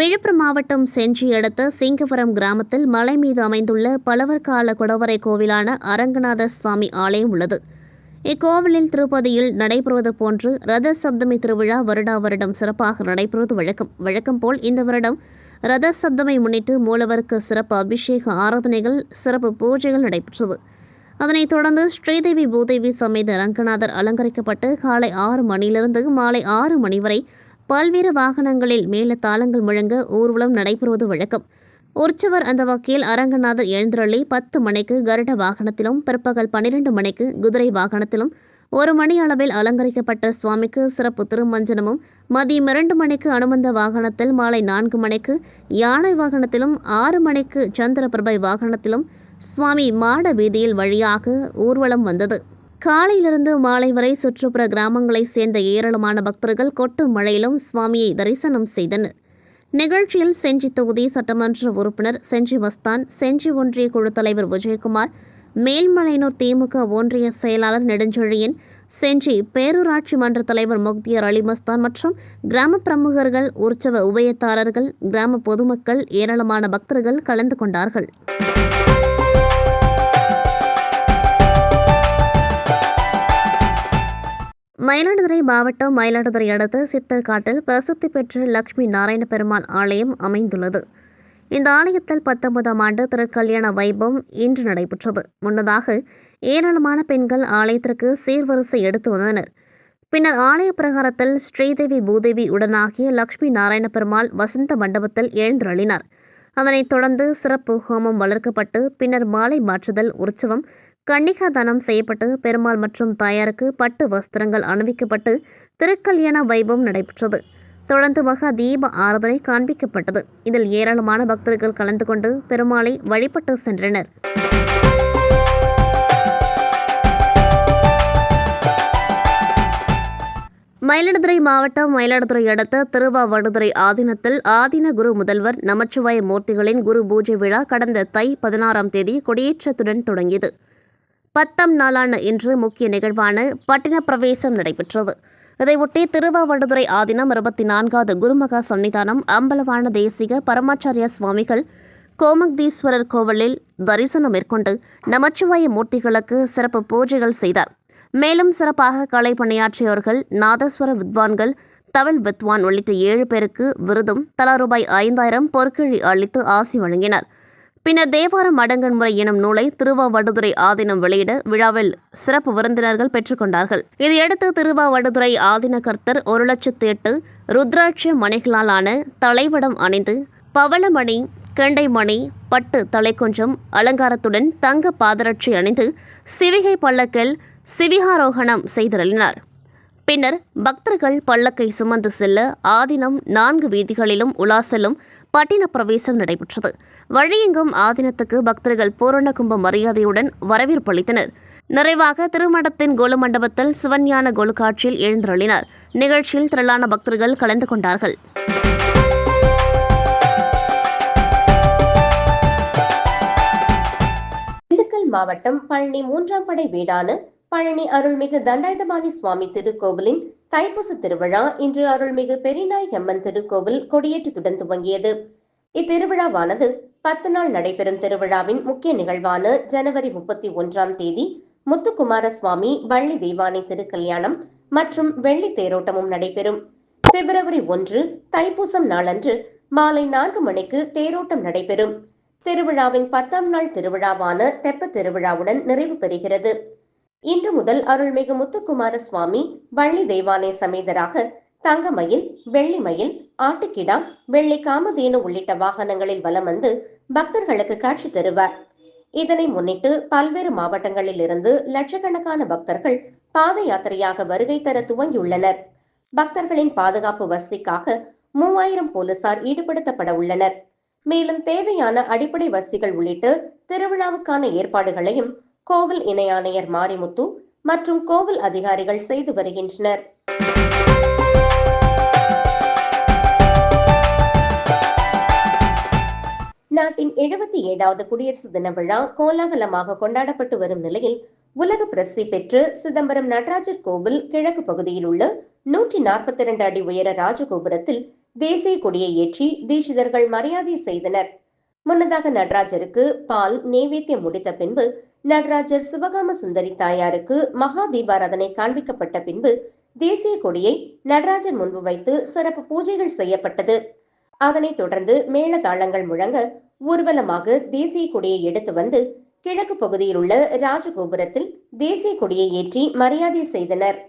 விழுப்புரம் மாவட்டம் செஞ்சி அடுத்த சிங்கபுரம் கிராமத்தில் மலை மீது அமைந்துள்ள பலவர் கால குடவரை கோவிலான அரங்கநாத சுவாமி ஆலயம் உள்ளது. இக்கோவிலில் திருப்பதியில் நடைபெறுவது போன்று ரத சப்தமி திருவிழா வருடா வருடம் சிறப்பாக நடைபெறுவது வழக்கம் போல் இந்த வருடம் ரத சப்தமை முன்னிட்டு மூலவருக்கு சிறப்பு அபிஷேக ஆராதனைகள், சிறப்பு பூஜைகள் நடைபெற்றது. அதனைத் தொடர்ந்து ஸ்ரீதேவி பூதேவி சமேத ரங்கநாதர் அலங்கரிக்கப்பட்டு காலை 6 மணியிலிருந்து மாலை 6 மணி வரை பல்வேறு வாகனங்களில் மேல தாளங்கள் முழங்க ஊர்வலம் நடைபெறுவது வழக்கம். உற்சவர் அந்த வகையில் அரங்கநாதர் எழுந்தருளி 10 மணிக்கு கருட வாகனத்திலும், பிற்பகல் 12 மணிக்கு குதிரை வாகனத்திலும், 1 மணி அளவில் அலங்கரிக்கப்பட்ட சுவாமிக்கு சிறப்பு திருமஞ்சனமும், மதியம் 2 மணிக்கு அனுமந்த வாகனத்தில், மாலை 4 மணிக்கு யானை வாகனத்திலும், 6 மணிக்கு சந்திரபிரபை வாகனத்திலும் சுவாமி மாட வீதியில் வழியாக ஊர்வலம் வந்தது. காலையிலிருந்து மாலை வரை சுற்றுப்புற கிராமங்களைச் சேர்ந்த ஏராளமான பக்தர்கள் கொட்டு மழையிலும் சுவாமியை தரிசனம் செய்தனர். நிகழ்ச்சியில் செஞ்சி தொகுதி சட்டமன்ற உறுப்பினர் செஞ்சி மஸ்தான், செஞ்சி ஒன்றிய குழு தலைவர் விஜயகுமார், மேல்மலையனூர் திமுக ஒன்றிய செயலாளர் நெடுஞ்செழியன், செஞ்சி பேரூராட்சி மன்ற தலைவர் முக்தியர் அலி மஸ்தான் மற்றும் கிராம பிரமுகர்கள், உற்சவ உபயத்தாரர்கள், கிராம பொதுமக்கள், ஏராளமான பக்தர்கள் கலந்து கொண்டார்கள். மயிலாடுதுறை மாவட்டம் மயிலாடுதுறை அடுத்த சித்தர்காட்டில் பிரசித்தி பெற்ற லட்சுமி நாராயண பெருமாள் ஆலயம் அமைந்துள்ளது. இந்த ஆலயத்தில் 19ஆம் ஆண்டு திருக்கல்யாண வைபவம் இன்று நடைபெற்றது. முன்னதாக ஏராளமான பெண்கள் ஆலயத்திற்கு சீர்வரிசை எடுத்து வந்தனர். பின்னர் ஆலய பிரகாரத்தில் ஸ்ரீதேவி பூதேவி உடனாகிய லட்சுமி நாராயண பெருமாள் வசந்த மண்டபத்தில் எழுந்தருளினார். அதனைத் தொடர்ந்து சிறப்பு ஹோமம் வளர்க்கப்பட்டு பின்னர் மாலை மாற்றுதல் உற்சவம், கன்னிகாதானம் செய்யப்பட்டு பெருமாள் மற்றும் தாயாருக்கு பட்டு வஸ்திரங்கள் அணிவிக்கப்பட்டு திருக்கல்யாண வைபவம் நடைபெற்றது. தொடர்ந்து மகா தீப ஆராதனை காண்பிக்கப்பட்டது. இதில் ஏராளமான பக்தர்கள் கலந்து கொண்டு பெருமாளை வழிபட்டு சென்றனர். மயிலாடுதுறை மாவட்டம் மயிலாடுதுறை அடுத்த திருவாவடுதுறை ஆதீனத்தில் ஆதீன குரு முதல்வர் நமச்சிவாய மூர்த்திகளின் குரு பூஜை விழா கடந்த தை 16ஆம் தேதி கொடியேற்றத்துடன் தொடங்கியது. 10ஆம் நாளான இன்று முக்கிய நிகழ்வான பட்டின பிரவேசம் நடைபெற்றது. இதையொட்டி திருவாவடுதுறை ஆதீனம் 24வது குருமகா சன்னிதானம் அம்பலவான தேசிக பரமாச்சாரிய சுவாமிகள் கோமக்தீஸ்வரர் கோவிலில் தரிசனம் மேற்கொண்டு நமச்சிவாய மூர்த்திகளுக்கு சிறப்பு பூஜைகள் செய்தார். மேலும் சிறப்பாக கலை பணியாற்றியவர்கள், நாதஸ்வர வித்வான்கள், தவில் வித்வான் உள்ளிட்ட 7 பேருக்கு விருதும் தலா ரூபாய் 5000 பொற்கிழி அளித்து ஆசி வழங்கினர். பின்னர் தேவாரம் அடங்கன் முறை எனும் நூலை திருவாவடுதுறை ஆதீனம் வெளியிட விழாவில் சிறப்பு விருந்தினர்கள் பெற்றுக்கொண்டார்கள். இதையடுத்து திருவாவடுதுறை ஆதீன கர்த்தர் 1,08,000 ருத்ராட்ச மணிகளால் ஆன தலைவடம் அணிந்து பவளமணி, கெண்டைமணி, பட்டு தலைக்குஞ்சம் அலங்காரத்துடன் தங்க பாதரட்சி அணிந்து சிவிகை பல்லக்கில் சிவிகாரோகணம் செய்தருளினார். பின்னர் பக்தர்கள் பல்லக்கை சுமந்து செல்ல ஆதீனம் 4 வீதிகளிலும் உலா செல்லும் பட்டின பிரவேசம் நடைபெற்றது. வழியெங்கும் ஆதீனத்துக்கு பக்தர்கள் பூரண கும்ப மரியாதையுடன் வரவேற்பு அளித்தனர். நிறைவாக திருமடத்தின் கோலு மண்டபத்தில் சிவஞான கோலு காட்சியில் எழுந்தருளினார். நிகழ்ச்சியில் திரளான பக்தர்கள் கலந்து கொண்டார்கள். திண்டுக்கல் மாவட்டம் பழனி 3ஆம் படை வீடான பழனி அருள்மிகு தண்டாயுதபாணி சுவாமி திருக்கோவிலின் தைப்பூச திருவிழா இன்று அருள்மிகு பெரியநாயகம்மன் திருக்கோவில் கொடியேற்றத்துடன் துவங்கியது. இத்திருவிழாவானது 10 நாள் நடைபெறும் திருவிழாவின் முக்கிய நிகழ்வான ஜனவரி 31ஆம் தேதி முத்துக்குமார சுவாமி வள்ளி தெய்வானை திருக்கல்யாணம் மற்றும் வெள்ளி தேரோட்டமும் நடைபெறும். பிப்ரவரி 1 தைப்பூசம் நாளன்று மாலை 4 மணிக்கு தேரோட்டம் நடைபெறும். திருவிழாவின் 10ஆம் நாள் திருவிழாவான தெப்ப திருவிழாவுடன் நிறைவு பெறுகிறது. இன்று முதல் அருள்மிகு முத்துக்குமார சுவாமி வள்ளி தெய்வானை சமேதராக தங்கமயில், வெள்ளிமயில், ஆட்டுக்கிடா, வெள்ளி காமதேனு உள்ளிட்ட வாகனங்களில் வலம் வந்து பக்தர்களுக்கு காட்சி தருவார். இதனை முன்னிட்டு பல்வேறு மாவட்டங்களில் இருந்து லட்சக்கணக்கான பக்தர்கள் பாத யாத்திரையாக வருகை தர துவங்கியுள்ளனர். பக்தர்களின் பாதுகாப்பு வசதிக்காக 3000 போலீசார் ஈடுபடுத்தப்பட உள்ளனர். மேலும் தேவையான அடிப்படை வசதிகள் உள்ளிட்ட திருவிழாவுக்கான ஏற்பாடுகளையும் கோவில் இணை ஆணையர் மாரிமுத்து மற்றும் கோவில் அதிகாரிகள் செய்து வருகின்றனர். நாட்டின் 77வது குடியரசு தின விழா கோலாகலமாக கொண்டாடப்பட்டு வரும் நிலையில் உலக பிரசித்தி பெற்று சிதம்பரம் நடராஜர் கோவில் கிழக்கு பகுதியில் உள்ள 142 அடி உயர ராஜகோபுரத்தில் தேசிய கொடியை ஏற்றி தீட்சிதர்கள் மரியாதை செய்தனர். முன்னதாக நடராஜருக்கு பால் நைவேத்தியம் முடித்த பின்பு நடராஜர் சிவகாம சுந்தரி தாயாருக்கு மகா தீபாராதனை காண்பிக்கப்பட்ட பின்பு தேசிய கொடியை நடராஜர் முன்பு வைத்து சிறப்பு பூஜைகள் செய்யப்பட்டது. அதனைத் தொடர்ந்து மேளதாளங்கள் முழங்க ஊர்வலமாக தேசிய கொடியை எடுத்து வந்து கிழக்கு பகுதியில் உள்ள ராஜகோபுரத்தில் தேசிய கொடியை ஏற்றி மரியாதை செய்தனர்.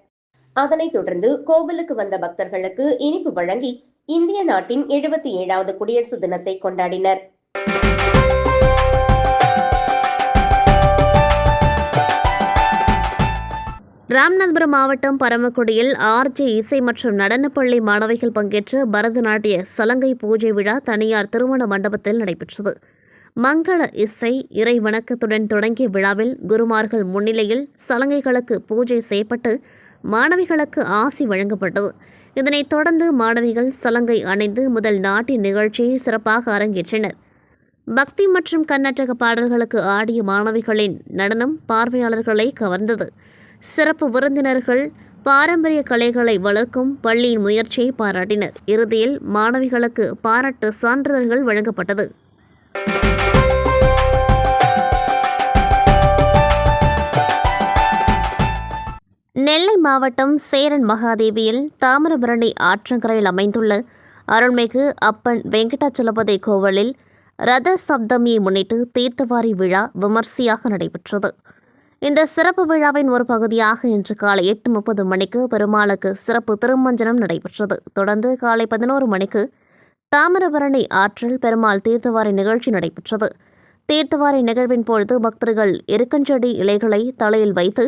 அதனைத் தொடர்ந்து கோவிலுக்கு வந்த பக்தர்களுக்கு இனிப்பு வழங்கி இந்திய நாட்டின் 77வது குடியரசு தினத்தை கொண்டாடினர். ராமநாதபுரம் மாவட்டம் பரமக்குடியில் ஆர்ஜே இசை மற்றும் நடனப்பள்ளி மாணவிகள் பங்கேற்ற பரதநாட்டிய சலங்கை பூஜை விழா தனியார் திருமண மண்டபத்தில் நடைபெற்றது. மங்கள இசை இறை வணக்கத்துடன் தொடங்கிய விழாவில் குருமார்கள் முன்னிலையில் சலங்கைகளுக்கு பூஜை செய்யப்பட்டு மாணவிகளுக்கு ஆசி வழங்கப்பட்டது. இதனைத் தொடர்ந்து மாணவிகள் சலங்கை அணிந்து முதல் நாட்டிய நிகழ்ச்சியை சிறப்பாக அரங்கேற்றினர். பக்தி மற்றும் கர்நாடக பாடல்களுக்கு ஆடிய மாணவிகளின் நடனம் பார்வையாளர்களை கவர்ந்தது. சிறப்பு விருந்தினர்கள் பாரம்பரிய கலைகளை வளர்க்கும் பள்ளியின் முயற்சியை பாராட்டினர். இறுதியில் மாணவிகளுக்கு பாராட்டு சான்றிதழ்கள் வழங்கப்பட்டது. நெல்லை மாவட்டம் சேரன் மகாதேவியில் தாமிரபரணி ஆற்றங்கரையில் அமைந்துள்ள அருள்மிகு அப்பன் வெங்கடாச்சலபதி கோவிலில் ரத சப்தமியை முன்னிட்டு தீர்த்தவாரி விழா விமர்சையாக நடைபெற்றது. இந்த சிறப்பு விழாவின் ஒரு பகுதியாக இன்று காலை 8:30 மணிக்கு பெருமாளுக்கு சிறப்பு திருமஞ்சனம் நடைபெற்றது. தொடர்ந்து காலை 11 மணிக்கு தாமிரபரணி ஆற்றில் பெருமாள் தீர்த்தவாரி நிகழ்ச்சி நடைபெற்றது. தீர்த்தவாரி நிகழ்வின் பொழுது பக்தர்கள் எருக்கஞ்செடி இலைகளை தலையில் வைத்து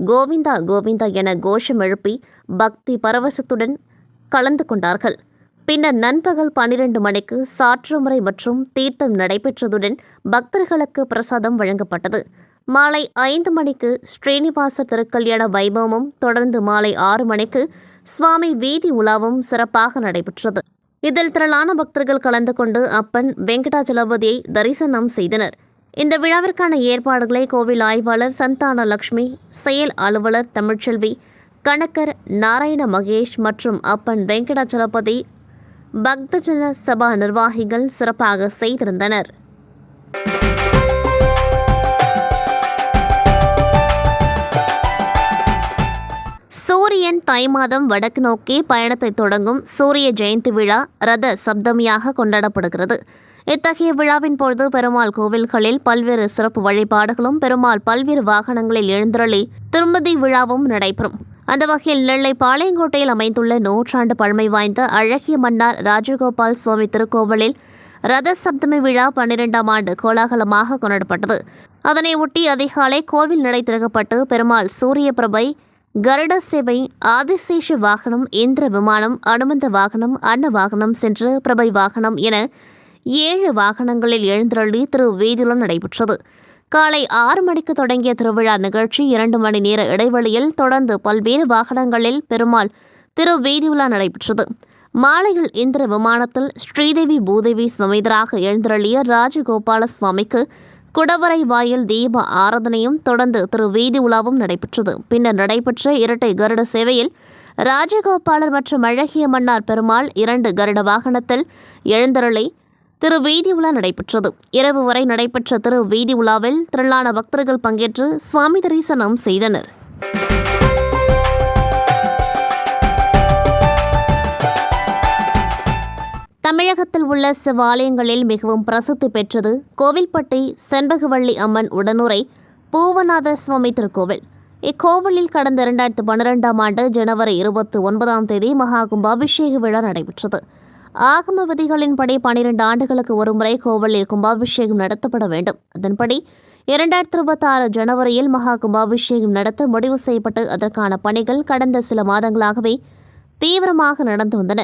கோவிந்தா கோவிந்தா என கோஷம் எழுப்பி பக்தி பரவசத்துடன் கலந்து கொண்டார்கள். பின்னர் நண்பகல் 12 மணிக்கு சாற்றுமுறை மற்றும் தீர்த்தம் நடைபெற்றதுடன் பக்தர்களுக்கு பிரசாதம் வழங்கப்பட்டது. மாலை 5 மணிக்கு ஸ்ரீனிவாசர் திருக்கல்யாண வைபவமும் தொடர்ந்து மாலை 6 மணிக்கு சுவாமி வீதி உலாவும் சிறப்பாக நடைபெற்றது. இதில் திரளான பக்தர்கள் கலந்து கொண்டு அப்பன் வெங்கடாச்சலபதியை தரிசனம் செய்தனர். இந்த விழாவிற்கான ஏற்பாடுகளை கோவில் ஆய்வாளர் சந்தான லட்சுமி, செயல் அலுவலர் தமிழ்ச்செல்வி, கணக்கர் நாராயண மகேஷ் மற்றும் அப்பன் வெங்கடாச்சலபதி பக்தஜன சபா நிர்வாகிகள் சிறப்பாக செய்திருந்தனர். சூரியன் தை மாதம் வடக்கு நோக்கி பயணத்தை தொடங்கும் சூரிய ஜெயந்தி விழா ரத சப்தமியாக கொண்டாடப்படுகிறது. இத்தகைய விழாவின் பொழுது பெருமாள் கோவில்களில் பல்வேறு சிறப்பு வழிபாடுகளும் பெருமாள் பல்வேறு வாகனங்களில் எழுந்தருளி திருமதி விழாவும் நடைபெறும். அந்த வகையில் நெல்லை பாளையங்கோட்டையில் அமைந்துள்ள நூற்றாண்டு பழமை வாய்ந்த அழகிய மன்னார் ராஜகோபால் சுவாமி திருக்கோவிலில் ரத சப்தமி விழா 12ஆம் ஆண்டு கோலாகலமாக கொண்டாடப்பட்டது. அதனை ஒட்டி அதிகாலை கோவில் நடை திறக்கப்பட்டு பெருமாள் சூரிய பிரபை, கருட சேவை, ஆதிசேஷ வாகனம், இந்திர விமானம், அனுமந்த வாகனம், அன்ன வாகனம், சென்று பிரபை வாகனம் என 7 வாகனங்களில் எழுந்தருளி திருவீதியுலா நடைபெற்றது. காலை 6 மணிக்கு தொடங்கிய திருவிழா நிகழ்ச்சி 2 மணி நேர இடைவெளியில் தொடர்ந்து பல்வேறு வாகனங்களில் பெருமாள் திருவீதியுலா நடைபெற்றது. மாலையில் இந்திர விமானத்தில் ஸ்ரீதேவி பூதேவி சமேதராக எழுந்தருளிய ராஜகோபால சுவாமிக்கு குடவரை வாயில் தீப ஆராதனையும் தொடர்ந்து திருவீதி உலாவும் நடைபெற்றது. பின்னர் நடைபெற்ற இரட்டை கருட சேவையில் ராஜகோபாலர் மற்றும் அழகிய மன்னார் பெருமாள் 2 கருட வாகனத்தில் எழுந்தருளி திருவீதி உலா நடைபெற்றது. இரவு வரை நடைபெற்ற திருவீதி உலாவில் திரளான பக்தர்கள் பங்கேற்று சுவாமி தரிசனம் செய்தனர். தமிழகத்தில் உள்ள சிவாலயங்களில் மிகவும் பிரசித்தி பெற்றது கோவில்பட்டி செண்பகவள்ளி அம்மன் உடனுரை பூவநாத சுவாமி திருக்கோவில். இக்கோவிலில் கடந்த 2012ஆம் ஆண்டு ஜனவரி 29ஆம் தேதி மகா கும்பாபிஷேக விழா நடைபெற்றது. ஆகம விதிகளின்படி 12 ஆண்டுகளுக்கு ஒருமுறை கோவிலில் கும்பாபிஷேகம் நடத்தப்பட வேண்டும். அதன்படி 2026 ஜனவரியில் மகா கும்பாபிஷேகம் நடத்த முடிவு செய்யப்பட்டு அதற்கான பணிகள் கடந்த சில மாதங்களாகவே தீவிரமாக நடந்து வந்தன.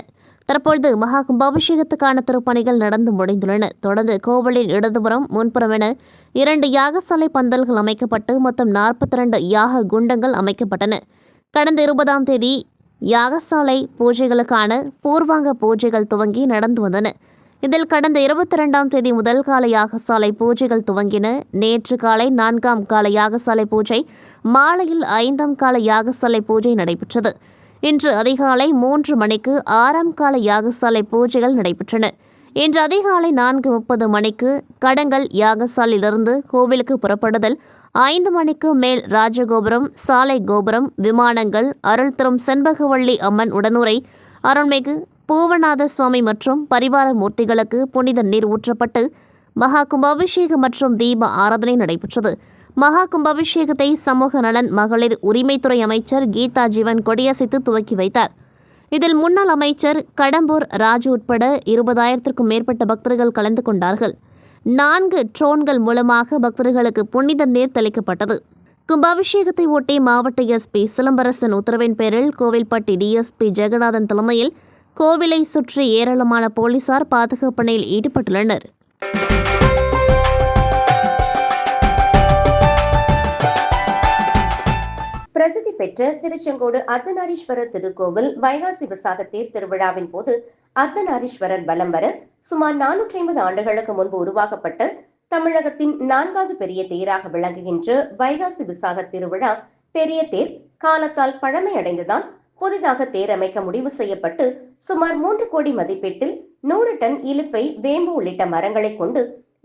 தற்பொழுது மகா கும்பாபிஷேகத்துக்கான திருப்பணிகள் நடந்து முடிந்துள்ளன. தொடர்ந்து கோவிலின் இடதுபுறம் முன்புறம் என 2 யாகசாலை பந்தல்கள் அமைக்கப்பட்டு மொத்தம் 42 யாக குண்டங்கள் அமைக்கப்பட்டன. கடந்த 20ஆம் தேதி யாகசாலை பூஜைகளுக்கான பூர்வாங்க பூஜைகள் துவங்கி நடந்து வந்தன. இதில் கடந்த 22ஆம் தேதி முதல் கால யாகசாலை பூஜைகள் துவங்கின. நேற்று காலை 4ஆம் கால யாகசாலை பூஜை, மாலையில் 5ஆம் கால யாகசாலை பூஜை நடைபெற்றது. இன்று அதிகாலை 3 மணிக்கு 6ஆம் கால யாகசாலை பூஜைகள் நடைபெற்றன. இன்று அதிகாலை 4:30 மணிக்கு கடங்கல் யாகசாலையிலிருந்து கோவிலுக்கு புறப்படுதல், 5 மணிக்கு மேல் ராஜகோபுரம், சாலை கோபுரம், விமானங்கள், அருள் தரும் செண்பகவள்ளி அம்மன் உடனுரை, அருள்மிகு பூவநாத சுவாமி மற்றும் பரிவார மூர்த்திகளுக்கு புனித நீர் ஊற்றப்பட்டு மகா கும்பாபிஷேகம் மற்றும் தீப ஆராதனை நடைபெற்றது. மகா கும்பாபிஷேகத்தை சமூக நலன் மகளிர் உரிமைத்துறை அமைச்சர் கீதா ஜீவன் கொடியசைத்து துவக்கி வைத்தார். இதில் முன்னாள் அமைச்சர் கடம்பூர் ராஜு உட்பட 20,000க்கும் மேற்பட்ட பக்தர்கள் கலந்து கொண்டார்கள். 4 ட்ரோன்கள் மூலமாக பக்தர்களுக்கு புனித நீர் தெளிக்கப்பட்டது. கும்பாபிஷேகத்தை ஒட்டி மாவட்ட எஸ்பி சிலம்பரசன் உத்தரவின் பேரில் கோவில்பட்டி டிஎஸ்பி ஜெகநாதன் தலைமையில் கோவிலை சுற்றி ஏராளமான போலீசார் பாதுகாப்பு பணியில் ஈடுபட்டுள்ளனர். பிரசித்தி பெற்ற திருச்செங்கோடு அர்த்தநாரீஸ்வரர் திருக்கோவில் வைகாசி விசாக தேர் திருவிழாவின் போது அர்த்தநாரீஸ்வரர் வலம் வர சுமார் 450 ஆண்டுகளுக்கு முன்பு உருவாக்கப்பட்ட தமிழகத்தின் 4வது பெரிய தேராக விளங்குகின்ற வைகாசி விசாக திருவிழா பெரிய தேர் காலத்தால் பழமையடைந்ததால் புதிதாக தேர் அமைக்க முடிவு செய்யப்பட்டு சுமார் 3 கோடி மதிப்பீட்டில் 100 டன் இலுப்பை, வேம்பு உள்ளிட்ட மரங்களை கொண்டு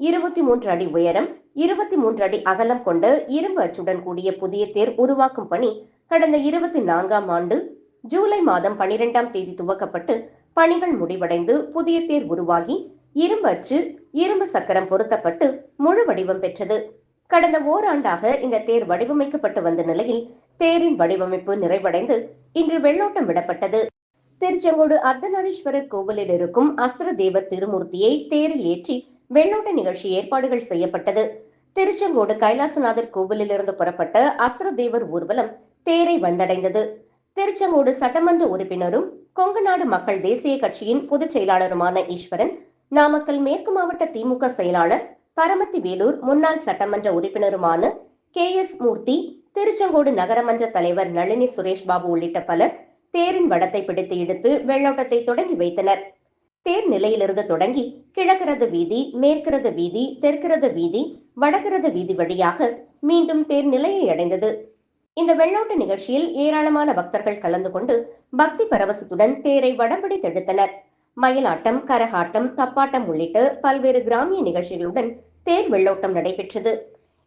23 அடி உயரம், 23 அடி அகலம் கொண்ட இரும்பு அச்சுடன் கூடிய புதிய தேர் உருவாக்கும் பணி கடந்த 24ஆம் ஆண்டு ஜூலை மாதம் 12ஆம் தேதி துவக்கப்பட்டு பணிகள் முடிவடைந்து புதிய தேர் உருவாகி இரும்பு அச்சு, இரும்பு சக்கரம் பொருத்தப்பட்டு முழு வடிவம் பெற்றது. கடந்த ஓராண்டாக இந்த தேர் வடிவமைக்கப்பட்டு வந்த நிலையில் தேரின் வடிவமைப்பு நிறைவடைந்து இன்று வெள்ளோட்டம் விடப்பட்டது. திருச்செங்கோடு அர்த்தநாரீஸ்வரர் கோவிலில் இருக்கும் அஸ்ரதேவர் திருமூர்த்தியை தேரில் ஏற்றி வெள்ளோட்ட நிகழ்ச்சி ஏற்பாடுகள் செய்யப்பட்டது. திருச்செங்கோடு கைலாசநாதர் கோவிலிலிருந்து புறப்பட்ட அஸ்ரதேவர் ஊர்வலம் தேரை வந்தடைந்தது. திருச்செங்கோடு சட்டமன்ற உறுப்பினரும் கொங்குநாடு மக்கள் தேசிய கட்சியின் பொதுச் செயலாளருமான ஈஸ்வரன், நாமக்கல் மேற்கு மாவட்ட திமுக செயலாளர் பரமத்தி வேலூர், முன்னாள் சட்டமன்ற உறுப்பினருமான KS மூர்த்தி, திருச்செங்கோடு நகரமன்ற தலைவர் நளினி சுரேஷ் பாபு உள்ளிட்ட பலர் தேரின் வடத்தை பிடித்து இழுத்து வெள்ளோட்டத்தை தொடங்கி வைத்தனர். தேர் நிலையிலிருந்து தொடங்கி கிழக்கிறத வீதி, மேற்கிறத வீதி, தெற்கிறத வீதி, வடக்கிறத வீதி வழியாக மீண்டும் தேர் நிலையை அடைந்தது. இந்த வெள்ளோட்ட நிகழ்ச்சியில் ஏராளமான பக்தர்கள் கலந்து கொண்டு பக்தி பரவசத்துடன் தேரை வடம்பிடி தெடுத்தனர். மயிலாட்டம், கரகாட்டம், தப்பாட்டம் உள்ளிட்ட பல்வேறு கிராமிய நிகழ்ச்சிகளுடன் தேர் வெள்ளோட்டம் நடைபெற்றது.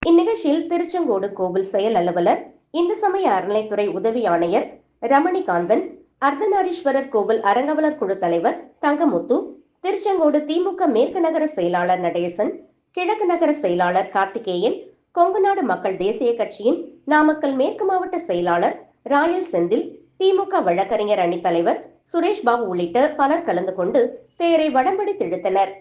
இந்நிகழ்ச்சியில் திருச்செங்கோடு கோவில் செயல் அலுவலர், இந்து சமய அறநிலைத்துறை உதவி ஆணையர் ரமணிகாந்தன், அர்த்தநாரீஸ்வரர் கோவில் அறங்காவலர் குழு தலைவர் தங்கமுத்து, திருச்செங்கோடு திமுக மேற்கு நகர செயலாளர் நடேசன், கிழக்கு நகர செயலாளர் கார்த்திகேயன், கொங்குநாடு மக்கள் தேசிய கட்சியின் நாமக்கல் மேற்கு மாவட்ட செயலாளர் ராயல் செந்தில், திமுக வழக்கறிஞர் அணி தலைவர் சுரேஷ் பாபு உள்ளிட்ட பலர் கலந்து கொண்டு தேரை வடம்பிடித்து இழுத்தனர்.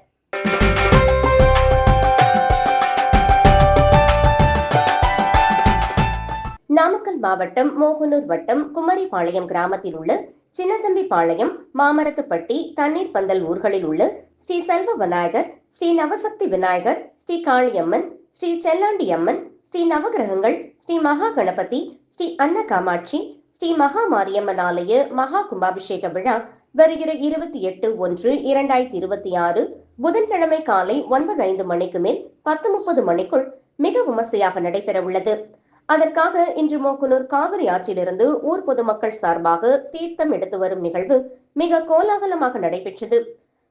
நாமக்கல் மாவட்டம் மோகனூர் வட்டம் குமரிபாளையம் கிராமத்தில் உள்ள சின்னதம்பிபாளையம், மாமரத்துப்பட்டி, தண்ணீர் பந்தல் ஊர்களில் உள்ள ஸ்ரீ செல்வ விநாயகர், ஸ்ரீ நவசக்தி விநாயகர், ஸ்ரீ காளியம்மன், ஸ்ரீ செல்லாண்டி அம்மன், ஸ்ரீ நவகிரகங்கள், ஸ்ரீ மகா கணபதி, ஸ்ரீ அன்ன காமாட்சி, ஸ்ரீ மகா மாரியம்மன் ஆலய மகா கும்பாபிஷேக விழா வருகிற 28/1/2026 புதன்கிழமை காலை 9:05 மணிக்கு மேல் 10:30 மணிக்குள் மிக விமர்சையாக நடைபெற உள்ளது. அதற்காக இன்று மோகனூர் காவிரி ஆற்றிலிருந்து ஊர் பொதுமக்கள் சார்பாக தீர்த்தம் எடுத்து வரும் நிகழ்வு மிக கோலாகலமாக நடைபெற்றது.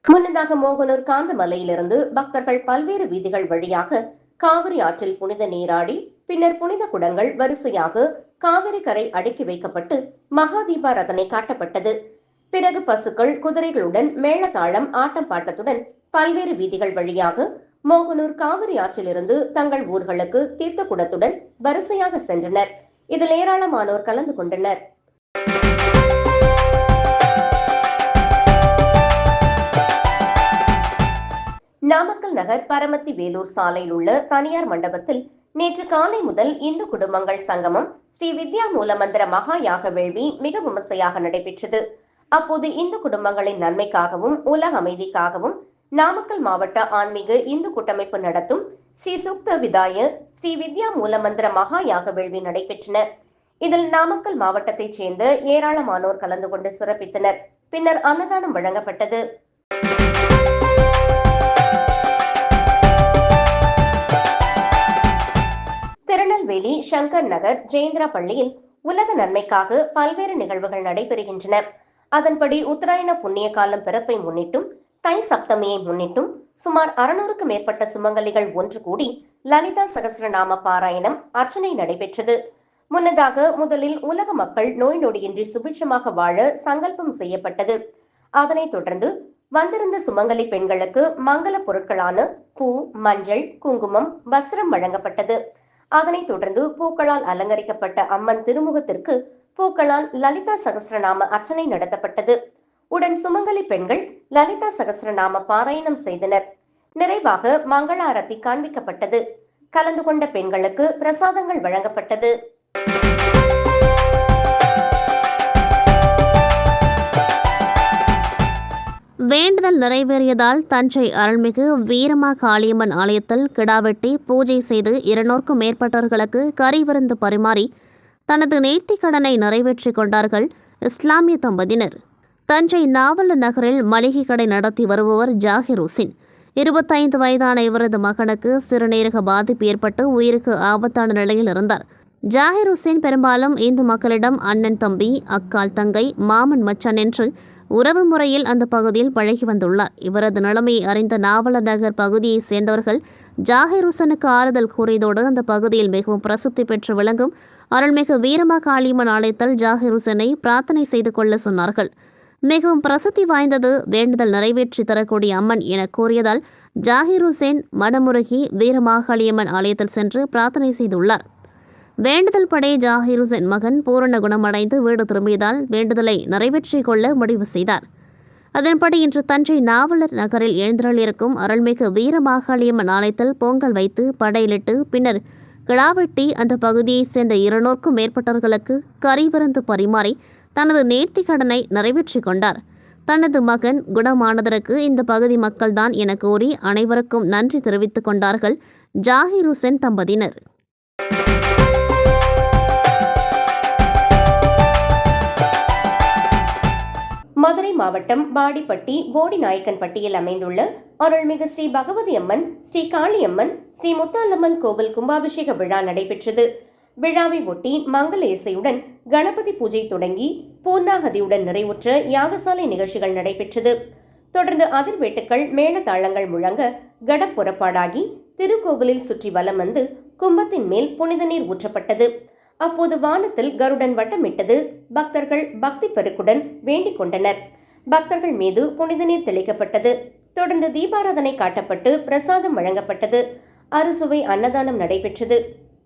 முன்னதாக மோகனூர் காந்தமலையிலிருந்து பக்தர்கள் பல்வேறு வீதிகள் வழியாக காவிரி ஆற்றில் புனித நீராடி பின்னர் புனித குடங்கள் வரிசையாக காவிரி கரை அடுக்கி வைக்கப்பட்டு மகா தீபாராதனை காட்டப்பட்டது. பிறகு பசுக்கள், குதிரைகளுடன் மேளதாளம், ஆட்டம் பாட்டத்துடன் பல்வேறு வீதிகள் வழியாக மோகனூர் காவிரி ஆற்றிலிருந்து தங்கள் ஊர்களுக்கு தீர்த்த குடத்துடன் வரிசையாக சென்றனர். இதில் ஏராளமானோர் கலந்து கொண்டனர். நாமக்கல் நகர் பரமத்தி வேலூர் சாலையில் உள்ள தனியார் மண்டபத்தில் நேற்று காலை முதல் இந்து குடும்பங்கள் சங்கமம் ஸ்ரீ வித்யா மூலமந்திர மகா யாக வேள்வி மிக விமர்சையாக நடைபெற்றது. அப்போது இந்து குடும்பங்களின் நன்மைக்காகவும் உலக அமைதிக்காகவும் நாமக்கல் மாவட்ட ஆன்மீக இந்து கூட்டமைப்பு நடத்தும் ஸ்ரீ சுக்த விதாய ஸ்ரீ வித்யா மூலமந்திர மகா யாக வேள்வி நடைபெற்றன. இதில் நாமக்கல் மாவட்டத்தைச் சேர்ந்த ஏராளமானோர் கலந்து கொண்டு சிறப்பித்தனர். பின்னர் அன்னதானம் வழங்கப்பட்டது. திருநெல்வேலி சங்கர் நகர் ஜெயந்திரா பள்ளியில் உலக நன்மைக்காக பல்வேறு நிகழ்வுகள் நடைபெறுகின்றன. அதன்படி உத்தராயண புண்ணிய காலம் பிறப்பை முன்னிட்டும் தை சப்தமியை முன்னிட்டும் சுமார் 600க்கும் மேற்பட்ட சுமங்கலிகள் ஒன்று கூடி லலிதா சகஸ்ரநாம பாராயணம் அர்ச்சனை நடைபெற்றது. முன்னதாக முதலில் உலக மக்கள் நோய் நொடியின்றி சுபிட்சமாக வாழ சங்கல்பம் செய்யப்பட்டது. அதனைத் தொடர்ந்து வந்திருந்த சுமங்கலி பெண்களுக்கு மங்கள பொருட்களான பூ, மஞ்சள், குங்குமம், வஸ்திரம் வழங்கப்பட்டது. அதனைத் தொடர்ந்து பூக்களால் அலங்கரிக்கப்பட்ட அம்மன் திருமுகத்திற்கு பூக்களால் லலிதா சகஸ்ரநாம அர்ச்சனை நடத்தப்பட்டது. உடன் சுமங்கலி பெண்கள் லலிதா சகஸ்ரநாம பாராயணம் செய்தனர். நிறைவாக மங்களாரத்தி காண்பிக்கப்பட்டது. கலந்து கொண்ட பெண்களுக்கு பிரசாதங்கள் வழங்கப்பட்டது. வேண்டுதல் நிறைவேறியதால் தஞ்சை அருள்மிகு வீரமா காளியம்மன் ஆலயத்தில் கிடாவெட்டி பூஜை செய்து 200க்கும் மேற்பட்டவர்களுக்கு கறி விருந்து பரிமாறி தனது நேர்த்திக் கடனை நிறைவேற்றிக் கொண்டார்கள் இஸ்லாமிய தம்பதியினர். தஞ்சை நாவல் நகரில் மளிகை கடை நடத்தி வருபவர் ஜாகிர் ஹுசேன். 25 வயதான இவரது மகனுக்கு சிறுநீரக பாதிப்பு ஏற்பட்டு உயிருக்கு ஆபத்தான நிலையில் இருந்தார். ஜாகிர் ஹுசேன் பெரும்பாலும் இந்து மக்களிடம் அண்ணன் தம்பி, அக்கால் தங்கை, மாமன் மச்சான் என்று உறவு முறையில் அந்த பகுதியில் பழகி வந்துள்ளார். இவரது நிலைமையை அறிந்த நாவலர் நகர் பகுதியைச் சேர்ந்தவர்கள் ஜாகிர் ஹுசனுக்கு ஆறுதல் கூறியதோடு அந்த பகுதியில் மிகவும் பிரசித்தி பெற்று விளங்கும் அருள்மிகு வீரமா காளியம்மன் ஆலயத்தில் ஜாகிர் ஹுசனை பிரார்த்தனை செய்து கொள்ள சொன்னார்கள். மிகவும் பிரசித்தி வாய்ந்தது, வேண்டுதல் நிறைவேற்றி தரக்கூடிய அம்மன் என கூறியதால் ஜாகிர் ஹுசேன் மனமுருகி வீரமாகாளியம்மன் ஆலயத்தில் சென்று பிரார்த்தனை செய்துள்ளார். வேண்டுதல் படை ஜாகிர் ஹுசேன் மகன் பூரண குணமடைந்து வீடு திரும்பியதால் வேண்டுதலை நிறைவேற்றிக் கொள்ள முடிவு செய்தார். அதன்படி இன்று தஞ்சை நாவலர் நகரில் எழுந்தருளியிருக்கும் அருள்மிகு வீரமாகாளியம்மன் ஆலயத்தில் பொங்கல் வைத்து படையிலிட்டு பின்னர் கிடாவெட்டி அந்த பகுதியைச் சேர்ந்த 200க்கும் மேற்பட்டவர்களுக்கு கறி விருந்து பரிமாறி தனது நேர்த்திக் கடனை நிறைவேற்றிக் கொண்டார். தனது மகன் குணமானதற்கு இந்த பகுதி மக்கள்தான் என கூறி அனைவருக்கும் நன்றி தெரிவித்துக் கொண்டார்கள் ஜாகிர் ஹுசேன் தம்பதியினர். மதுரை மாவட்டம் வாடிப்பட்டி போடிநாயக்கன்பட்டியில் அமைந்துள்ள அருள்மிகு ஸ்ரீ பகவதி அம்மன், ஸ்ரீ காளியம்மன், ஸ்ரீ முத்தாலம்மன் கோவில் கும்பாபிஷேக விழா நடைபெற்றது. விழாவை ஒட்டி மங்கள இசையுடன் கணபதி பூஜை தொடங்கி பூர்ணாகதியுடன் நிறைவுற்ற யாகசாலை நிகழ்ச்சிகள் நடைபெற்றது. தொடர்ந்து அதிர்வேட்டுக்கள், மேளதாளங்கள் முழங்க கடம் புறப்பாடாகி திருக்கோவிலில் சுற்றி வலம் வந்து கும்பத்தின் மேல் புனித நீர் ஊற்றப்பட்டது. அப்போது வானத்தில் கருடன் வட்டமிட்டது. பக்தர்கள் பக்தி பெருக்குடன் வேண்டிக் கொண்டனர். பக்தர்கள் மீது புனித நீர் தெளிக்கப்பட்டது. தொடர்ந்து தீபாராதனை காட்டப்பட்டு பிரசாதம் வழங்கப்பட்டது. அறுசுவை அன்னதானம் நடைபெற்றது.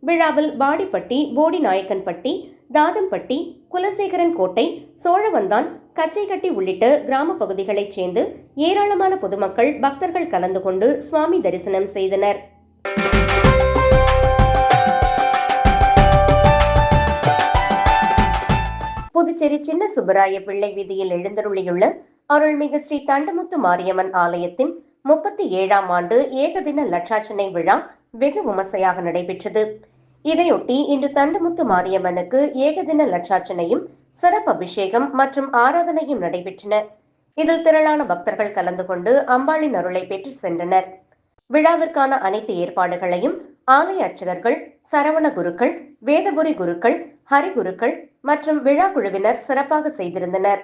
விழாவில் வாடிப்பட்டி, போடிநாயக்கன்பட்டி, தாதம்பட்டி, குலசேகரன் கோட்டை, சோழவந்தான், கச்சைக்கட்டி உள்ளிட்ட கிராம பகுதிகளைச் சேர்ந்து ஏராளமான பொதுமக்கள், பக்தர்கள் கலந்து கொண்டு சுவாமி தரிசனம் செய்தனர். புதுச்சேரி சின்ன சுப்பராய பிள்ளை வீதியில் எழுந்தருளியுள்ள அருள்மிகு ஸ்ரீ தண்டமுத்து மாரியம்மன் ஆலயத்தின் 37ஆம் ஆண்டு ஏகதின லட்சார்ச்சனை விழா வெகு விமர்சையாக நடைபெற்றது. இதையொட்டி இன்று தண்டமுத்து மாரியம்மனுக்கு ஏகதின லட்சார்ச்சனையும் சிறப்பு அபிஷேகம் மற்றும் ஆராதனையும் நடைபெற்றன. இதில் திரளான பக்தர்கள் கலந்து கொண்டு அம்பாளின் அருளை பெற்று சென்றனர். விழாவிற்கான அனைத்து ஏற்பாடுகளையும் ஆலய அர்ச்சகர்கள், சரவண குருக்கள், வேதபுரி குருக்கள், ஹரிகுருக்கள் மற்றும் விழா குழுவினர் சிறப்பாக செய்திருந்தனர்.